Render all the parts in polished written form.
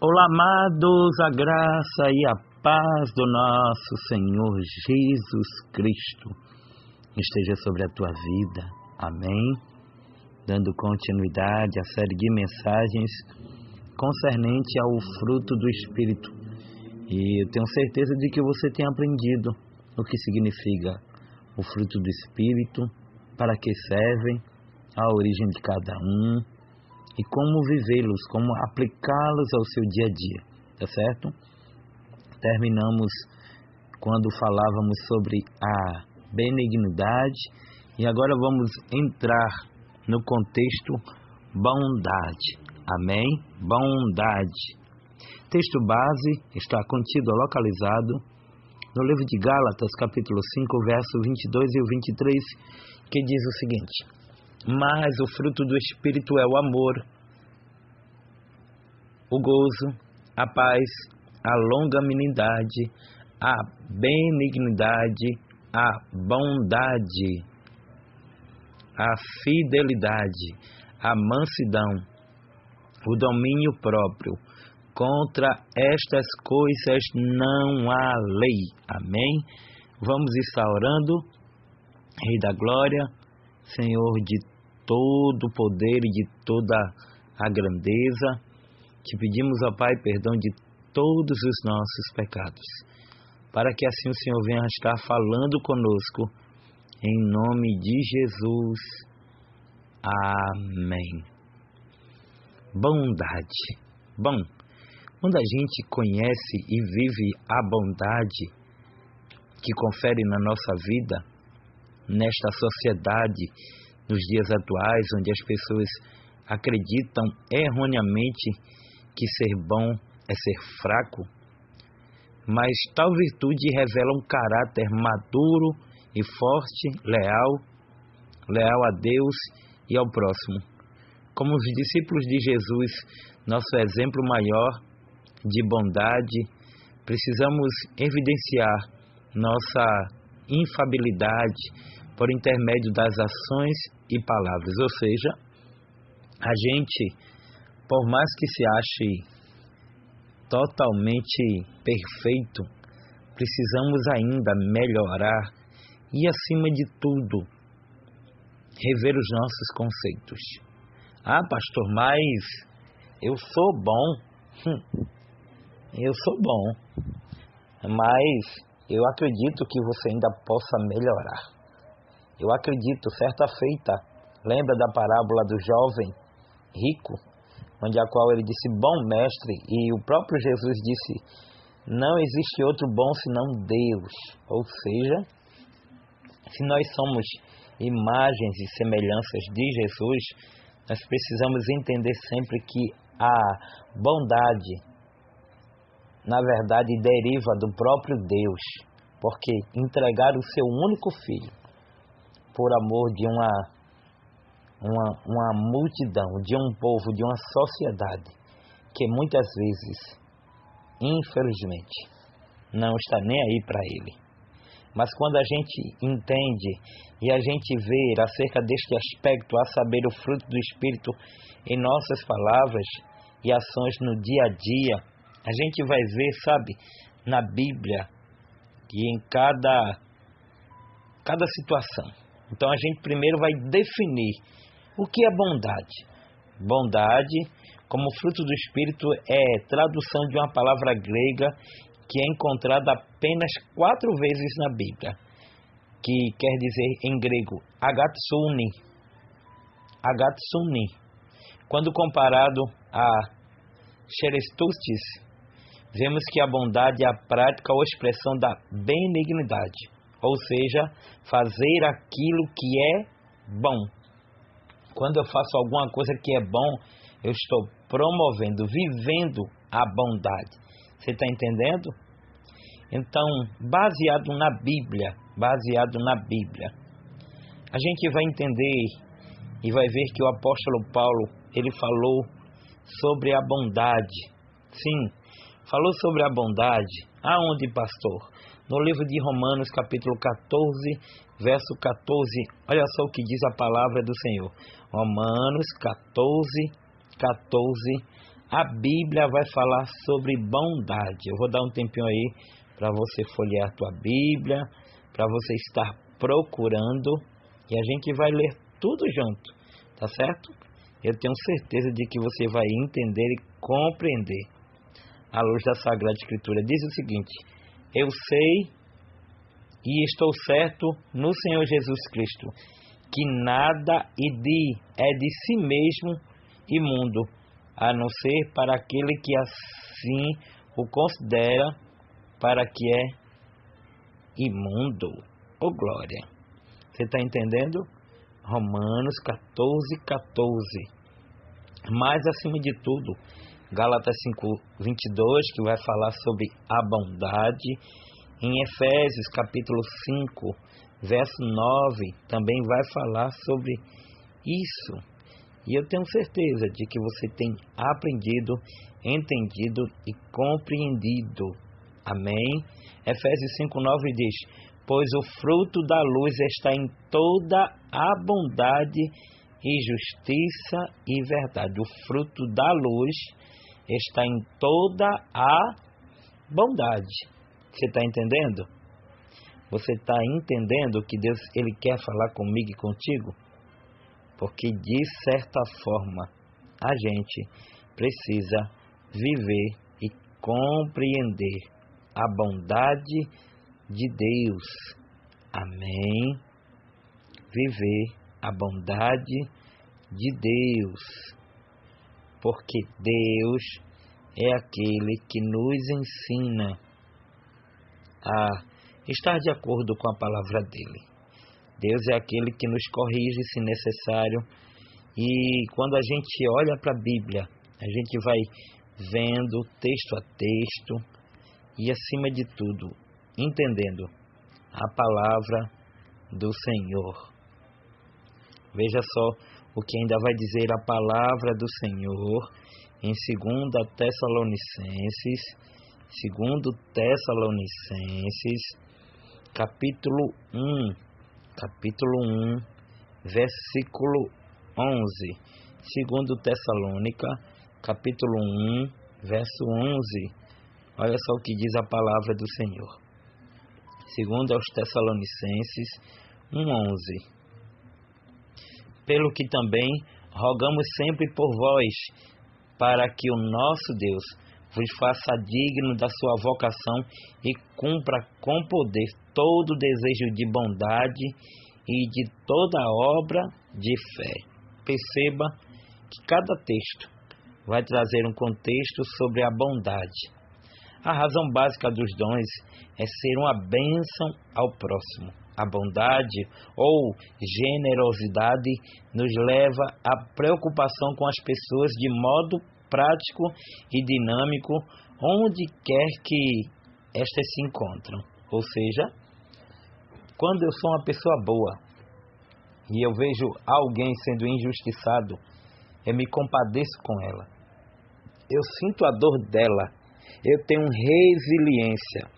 Olá, amados, a graça e a paz do nosso Senhor Jesus Cristo esteja sobre a tua vida, amém? Dando continuidade à série de mensagens concernente ao fruto do Espírito. E eu tenho certeza de que você tem aprendido o que significa o fruto do Espírito, para que servem, a origem de cada um, e como vivê-los, como aplicá-los ao seu dia a dia, tá certo? Terminamos quando falávamos sobre a benignidade e agora vamos entrar no contexto bondade, amém? Bondade. Texto base está contido, localizado no livro de Gálatas, capítulo 5, versos 22 e 23, que diz o seguinte: mas o fruto do Espírito é o amor, o gozo, a paz, a longanimidade, a benignidade, a bondade, a fidelidade, a mansidão, o domínio próprio. Contra estas coisas não há lei. Amém? Vamos estar orando. Rei da glória, Senhor de todo o poder e de toda a grandeza, te pedimos, ó Pai, perdão de todos os nossos pecados, para que assim o Senhor venha estar falando conosco, em nome de Jesus. Amém. Bondade. Bom, quando a gente conhece e vive a bondade que confere na nossa vida, nesta sociedade, nos dias atuais, onde as pessoas acreditam erroneamente que ser bom é ser fraco, mas tal virtude revela um caráter maduro e forte, leal a Deus e ao próximo. Como os discípulos de Jesus, nosso exemplo maior de bondade, precisamos evidenciar nossa infabilidade por intermédio das ações e palavras, ou seja, a gente, por mais que se ache totalmente perfeito, precisamos ainda melhorar e, acima de tudo, rever os nossos conceitos. Ah, pastor, mas eu sou bom. Eu sou bom, mas eu acredito que você ainda possa melhorar. Eu acredito, certa feita, lembra da parábola do jovem rico, onde a qual ele disse, bom mestre, e o próprio Jesus disse, não existe outro bom senão Deus. Ou seja, se nós somos imagens e semelhanças de Jesus, nós precisamos entender sempre que a bondade, na verdade, deriva do próprio Deus, porque entregar o seu único filho por amor de uma multidão, de um povo, de uma sociedade que muitas vezes, infelizmente, não está nem aí para ele. Mas quando a gente entende e a gente vê acerca deste aspecto, a saber, o fruto do Espírito em nossas palavras e ações no dia a dia, a gente vai ver, sabe, na Bíblia e em cada situação. Então a gente primeiro vai definir o que é bondade. Bondade, como fruto do Espírito, é tradução de uma palavra grega que é encontrada apenas 4 vezes na Bíblia, que quer dizer em grego agatsuni. Agatsuni. Quando comparado a cherestustis, vemos que a bondade é a prática ou expressão da benignidade, ou seja, fazer aquilo que é bom. Quando eu faço alguma coisa que é bom, eu estou promovendo, vivendo a bondade. Você está entendendo? Então, baseado na Bíblia, a gente vai entender e vai ver que o apóstolo Paulo, ele falou sobre a bondade. Sim, falou sobre a bondade. Aonde, pastor? No livro de Romanos, capítulo 14, verso 14. Olha só o que diz a palavra do Senhor. Romanos 14, 14. A Bíblia vai falar sobre bondade. Eu vou dar um tempinho aí para você folhear a tua Bíblia, para você estar procurando, e a gente vai ler tudo junto, tá certo? Eu tenho certeza de que você vai entender e compreender. À luz da Sagrada Escritura diz o seguinte: eu sei e estou certo no Senhor Jesus Cristo, que nada é de si mesmo imundo, a não ser para aquele que assim o considera, para que é imundo. Ô glória! Você está entendendo? Romanos 14:14. Mas acima de tudo, Gálatas 5:22, que vai falar sobre a bondade. Em Efésios capítulo 5, verso 9, também vai falar sobre isso. E eu tenho certeza de que você tem aprendido, entendido e compreendido. Amém? Efésios 5:9 diz: pois o fruto da luz está em toda a bondade e justiça e verdade. O fruto da luz está em toda a bondade. Você está entendendo? Você está entendendo que Deus ele quer falar comigo e contigo? Porque de certa forma a gente precisa viver e compreender a bondade de Deus. Amém? Viver a bondade de Deus. Porque Deus é aquele que nos ensina a estar de acordo com a palavra dele. Deus é aquele que nos corrige se necessário. E quando a gente olha para a Bíblia, a gente vai vendo texto a texto e, acima de tudo, entendendo a palavra do Senhor. Veja só o que ainda vai dizer a palavra do Senhor em 2 Tessalonicenses, capítulo 1, versículo 11. 2 Tessalônica, capítulo 1, verso 11. Olha só o que diz a palavra do Senhor. 2 aos Tessalonicenses 1:11. Pelo que também rogamos sempre por vós, para que o nosso Deus vos faça digno da sua vocação e cumpra com poder todo o desejo de bondade e de toda obra de fé. Perceba que cada texto vai trazer um contexto sobre a bondade. A razão básica dos dons é ser uma bênção ao próximo. A bondade ou generosidade nos leva à preocupação com as pessoas de modo prático e dinâmico, onde quer que estas se encontram. Ou seja, quando eu sou uma pessoa boa e eu vejo alguém sendo injustiçado, eu me compadeço com ela. Eu sinto a dor dela. Eu tenho resiliência.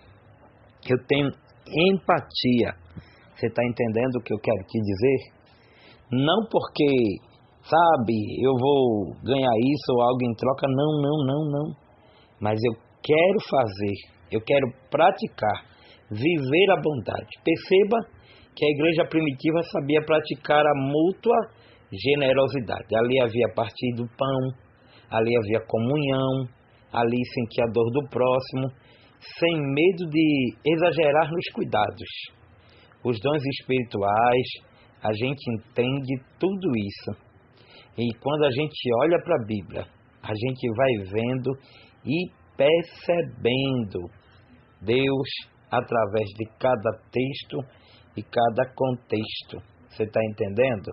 Eu tenho empatia. Você está entendendo o que eu quero te dizer? Não porque, sabe, eu vou ganhar isso ou algo em troca. Não. Mas eu quero fazer, eu quero praticar, viver a bondade. Perceba que a igreja primitiva sabia praticar a mútua generosidade. Ali havia partir do pão, ali havia comunhão, ali sentir a dor do próximo, sem medo de exagerar nos cuidados. Os dons espirituais, a gente entende tudo isso. E quando a gente olha para a Bíblia, a gente vai vendo e percebendo Deus através de cada texto e cada contexto. Você está entendendo?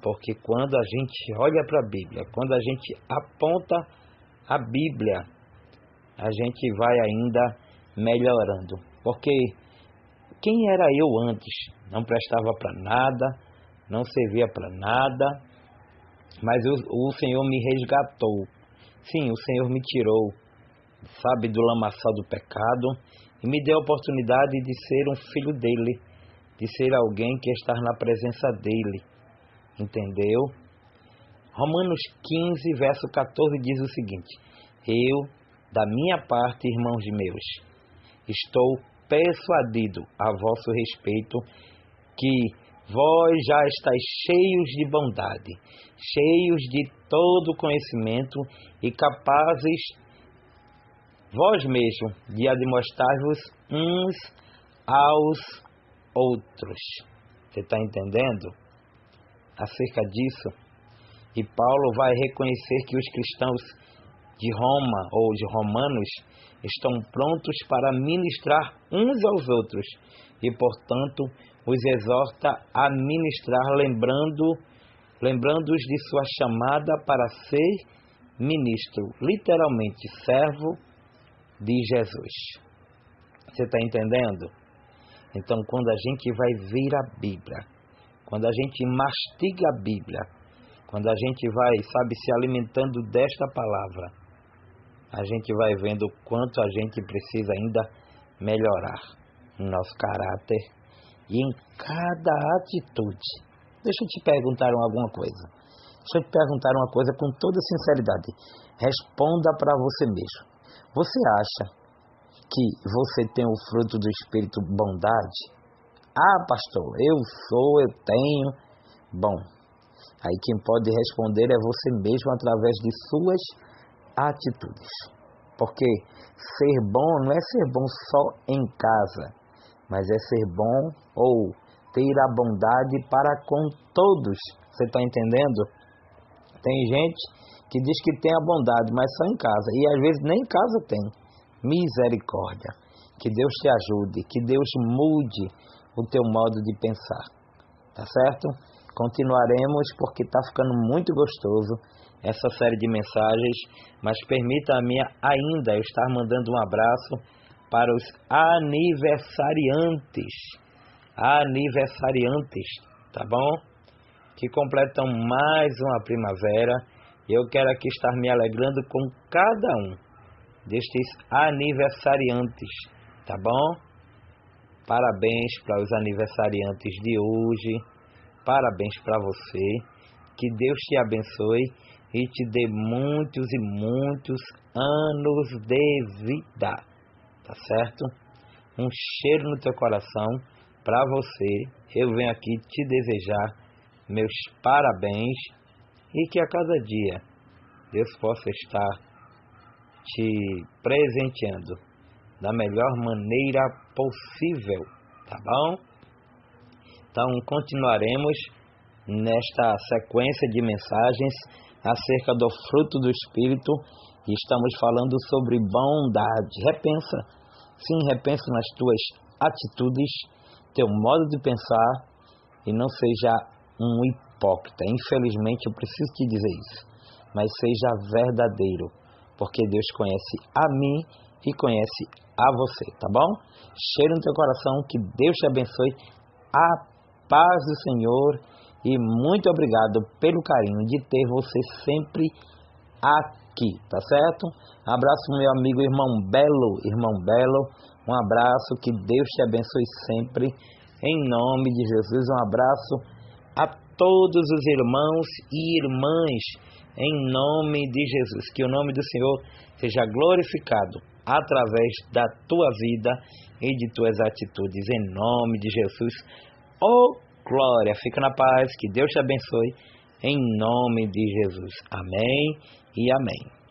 Porque quando a gente olha para a Bíblia, quando a gente aponta a Bíblia, a gente vai ainda melhorando. Porque quem era eu antes? Não prestava para nada, não servia para nada, mas o Senhor me resgatou. Sim, o Senhor me tirou, sabe, do lamaçal do pecado e me deu a oportunidade de ser um filho dele, de ser alguém que está na presença dele. Entendeu? Romanos 15, verso 14 diz o seguinte: eu, da minha parte, irmãos meus, estou persuadido a vosso respeito que vós já estáis cheios de bondade, cheios de todo conhecimento e capazes vós mesmos de admoestar-vos uns aos outros. Você está entendendo acerca disso? E Paulo vai reconhecer que os cristãos de Roma ou de Romanos estão prontos para ministrar uns aos outros e, portanto, os exorta a ministrar lembrando-os de sua chamada para ser ministro, literalmente servo de Jesus. Você está entendendo? Então, quando a gente vai ver a Bíblia, quando a gente mastiga a Bíblia, quando a gente vai, se alimentando desta palavra, a gente vai vendo o quanto a gente precisa ainda melhorar no nosso caráter e em cada atitude. Deixa eu te perguntar alguma coisa. Deixa eu te perguntar uma coisa com toda sinceridade. Responda para você mesmo. Você acha que você tem o fruto do Espírito bondade? Ah, pastor, eu tenho. Bom, aí quem pode responder é você mesmo através de suas atitudes. Porque ser bom não é ser bom só em casa, mas é ser bom ou ter a bondade para com todos. Você está entendendo? Tem gente que diz que tem a bondade, mas só em casa. E às vezes nem em casa tem. Misericórdia. Que Deus te ajude, que Deus mude o teu modo de pensar. Tá certo? Continuaremos porque está ficando muito gostoso essa série de mensagens, mas permita-me ainda eu estar mandando um abraço para os aniversariantes, tá bom? Que completam mais uma primavera. Eu quero aqui estar me alegrando com cada um destes aniversariantes, tá bom? Parabéns para os aniversariantes de hoje, parabéns para você, que Deus te abençoe e te dê muitos e muitos anos de vida, tá certo? Um cheiro no teu coração para você. Eu venho aqui te desejar meus parabéns e que a cada dia Deus possa estar te presenteando da melhor maneira possível, tá bom? Então continuaremos nesta sequência de mensagens acerca do fruto do Espírito e estamos falando sobre bondade. Repensa nas tuas atitudes, teu modo de pensar e não seja um hipócrita. Infelizmente eu preciso te dizer isso, mas seja verdadeiro, porque Deus conhece a mim e conhece a você, tá bom? Cheiro no teu coração, que Deus te abençoe, a paz do Senhor e muito obrigado pelo carinho de ter você sempre aqui, tá certo? Abraço meu amigo irmão Belo, um abraço, que Deus te abençoe sempre, em nome de Jesus. Um abraço a todos os irmãos e irmãs, em nome de Jesus, que o nome do Senhor seja glorificado através da tua vida e de tuas atitudes, em nome de Jesus. Oh, glória! Fica na paz, que Deus te abençoe, em nome de Jesus. Amém e amém.